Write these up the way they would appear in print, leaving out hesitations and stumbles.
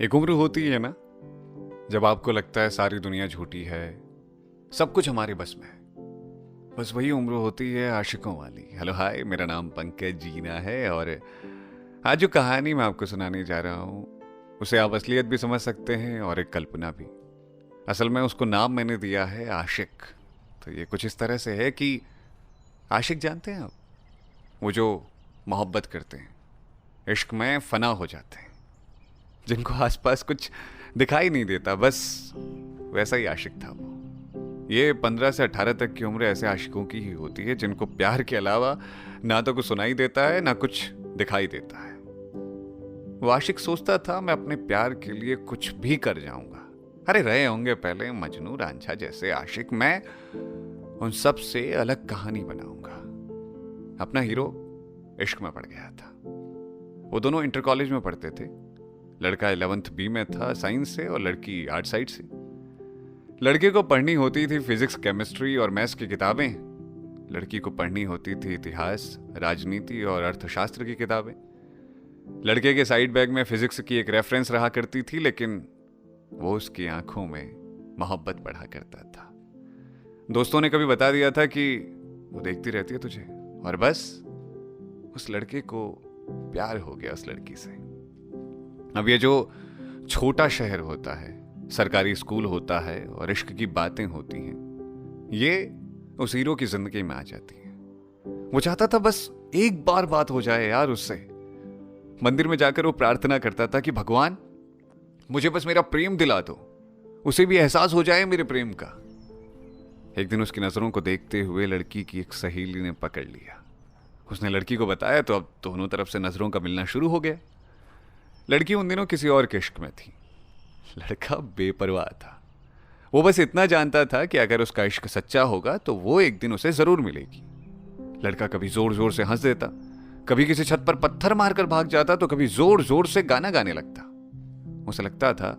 एक उम्र होती है ना, जब आपको लगता है सारी दुनिया झूठी है, सब कुछ हमारे बस में है। बस वही उम्र होती है आशिकों वाली। हेलो हाय, मेरा नाम पंकज जीना है और आज जो कहानी मैं आपको सुनाने जा रहा हूँ उसे आप असलियत भी समझ सकते हैं और एक कल्पना भी। असल में उसको नाम मैंने दिया है आशिक। तो ये कुछ इस तरह से है कि आशिक जानते हैं आप, वो जो मोहब्बत करते हैं, इश्क में फना हो जाते हैं, जिनको आसपास कुछ दिखाई नहीं देता, बस वैसा ही आशिक था वो। ये 15 से 18 तक की उम्र ऐसे आशिकों की ही होती है जिनको प्यार के अलावा ना तो कुछ सुनाई देता है ना कुछ दिखाई देता है। वो आशिक सोचता था मैं अपने प्यार के लिए कुछ भी कर जाऊंगा। अरे रहे होंगे पहले मजनू रांझा जैसे आशिक, मैं उन सब से अलग कहानी बनाऊंगा। अपना हीरो इश्क में पड़ गया था। वो दोनों इंटर कॉलेज में पढ़ते थे। लड़का 11th बी में था साइंस से और लड़की आर्ट साइड से। लड़के को पढ़नी होती थी फिजिक्स, केमिस्ट्री और मैथ्स की किताबें। लड़की को पढ़नी होती थी इतिहास, राजनीति और अर्थशास्त्र की किताबें। लड़के के साइड बैग में फिजिक्स की एक रेफरेंस रहा करती थी, लेकिन वो उसकी आंखों में मोहब्बत पढ़ा करता था। दोस्तों ने कभी बता दिया था कि वो देखती रहती है तुझे, और बस उस लड़के को प्यार हो गया उस लड़की से। अब ये जो छोटा शहर होता है, सरकारी स्कूल होता है और इश्क की बातें होती हैं, ये उस हीरो की जिंदगी में आ जाती हैं। वो चाहता था बस एक बार बात हो जाए यार उससे। मंदिर में जाकर वो प्रार्थना करता था कि भगवान मुझे बस मेरा प्रेम दिला दो, उसे भी एहसास हो जाए मेरे प्रेम का। एक दिन उसकी नजरों को देखते हुए लड़की की एक सहेली ने पकड़ लिया। उसने लड़की को बताया तो अब दोनों तरफ से नजरों का मिलना शुरू हो गया। लड़की उन दिनों किसी और के इश्क में थी। लड़का बेपरवाह था। वो बस इतना जानता था कि अगर उसका इश्क सच्चा होगा तो वो एक दिन उसे जरूर मिलेगी। लड़का कभी जोर जोर से हंस देता, कभी किसी छत पर पत्थर मारकर भाग जाता, तो कभी जोर जोर से गाना गाने लगता। उसे लगता था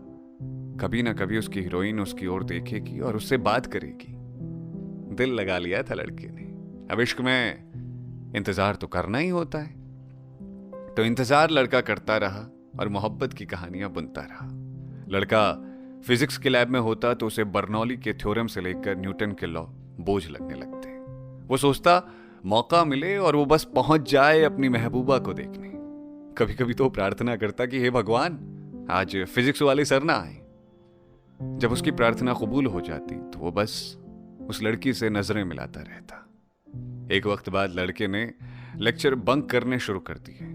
कभी ना कभी उसकी हीरोइन उसकी ओर देखेगी और उससे बात करेगी। दिल लगा लिया था लड़के ने। अब इश्क में इंतजार तो करना ही होता है। तो इंतजार लड़का करता रहा और मोहब्बत की कहानियां बुनता रहा। लड़का फिजिक्स के लैब में होता तो उसे बर्नौली के थ्योरम से लेकर न्यूटन के लॉ बोझ लगने लगते। वो सोचता मौका मिले और वो बस पहुंच जाए अपनी महबूबा को देखने। कभी कभी तो प्रार्थना करता कि हे भगवान, आज फिजिक्स वाले सर ना आए। जब उसकी प्रार्थना कबूल हो जाती तो वो बस उस लड़की से नजरें मिलाता रहता। एक वक्त बाद लड़के ने लेक्चर बंक करने शुरू कर दिए।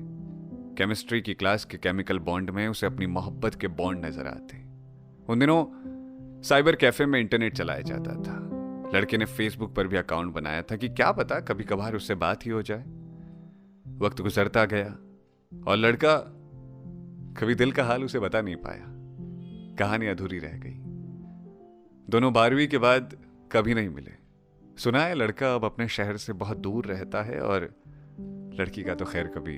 केमिस्ट्री की क्लास के केमिकल बॉन्ड में उसे अपनी मोहब्बत के बॉन्ड नजर आते। उन दिनों साइबर कैफे में इंटरनेट चलाया जाता था। लड़के ने फेसबुक पर भी अकाउंट बनाया था कि क्या पता कभी कभार उससे बात ही हो जाए। वक्त गुजरता गया और लड़का कभी दिल का हाल उसे बता नहीं पाया। कहानी अधूरी रह गई। दोनों 12वीं के बाद कभी नहीं मिले। सुना है लड़का अब अपने शहर से बहुत दूर रहता है और लड़की का तो खैर कभी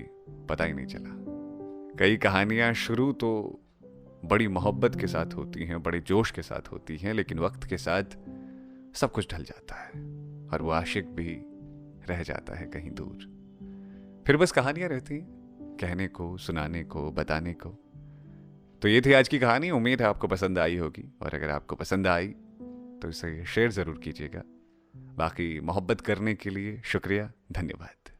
पता ही नहीं चला। कई कहानियां शुरू तो बड़ी मोहब्बत के साथ होती हैं, बड़े जोश के साथ होती हैं, लेकिन वक्त के साथ सब कुछ ढल जाता है और वो आशिक भी रह जाता है कहीं दूर। फिर बस कहानियां रहती हैं, कहने को, सुनाने को, बताने को। तो ये थी आज की कहानी। उम्मीद है आपको पसंद आई होगी, और अगर आपको पसंद आई तो इसे शेयर जरूर कीजिएगा। बाकी मोहब्बत करने के लिए शुक्रिया, धन्यवाद।